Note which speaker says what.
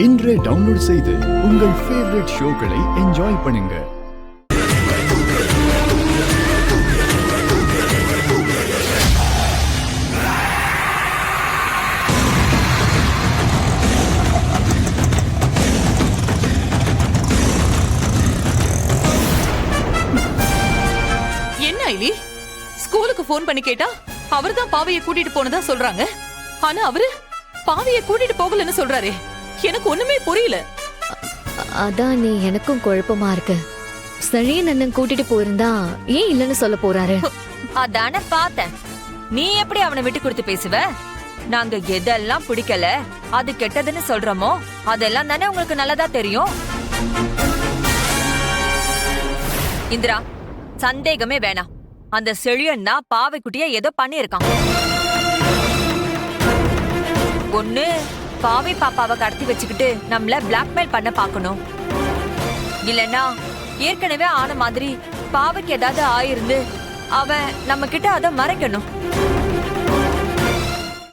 Speaker 1: இன்றே டவுன்லோட் செய்து உங்கள் ஃபேவரட் ஷோக்களை என்ஜாய் பண்ணுங்க.
Speaker 2: என்ன ஐலி, ஸ்கூலுக்கு போன் பண்ணி கேட்டா அவர்தான் பாவையை கூட்டிட்டு போனதா சொல்றாங்க. ஆனா அவரு பாவையை கூட்டிட்டு போகலன்னு சொல்றாரே. எனக்கு ஒண்ணுமே புரியல.
Speaker 3: அதான் நீ எனக்கும் குழப்பமா இருக்கு. செழியன் அண்ணன் கூட்டிட்டு போயிருந்தா ஏன் இல்லன்னு சொல்ல போறாரு?
Speaker 4: அதான பார்த்தேன். நீ எப்படி அவனை விட்டு கொடுத்து பேசுவ? நாங்க எதெல்லாம் பிடிக்கல, அது கெட்டதுன்னு சொல்றோமோ அதெல்லாம் தானே உங்களுக்கு நல்லதா தெரியும். இந்திரா, சந்தேகமே வேணாம். அந்த செழியன்னா பாவைக்குட்டிய ஏதோ பண்ணிருக்கான். ஒண்ணு பாவை பாப்பாவை கடத்தி வச்சுக்கிட்டு நம்மள பிளாக்மெயில் பண்ண பாக்கணும், இல்லன்னா ஏற்கனவே ஆன மாதிரி பாவைக்கு ஏதாவது ஆயிருந்து அவன் நம்ம கிட்ட அதை மறைக்கணும்.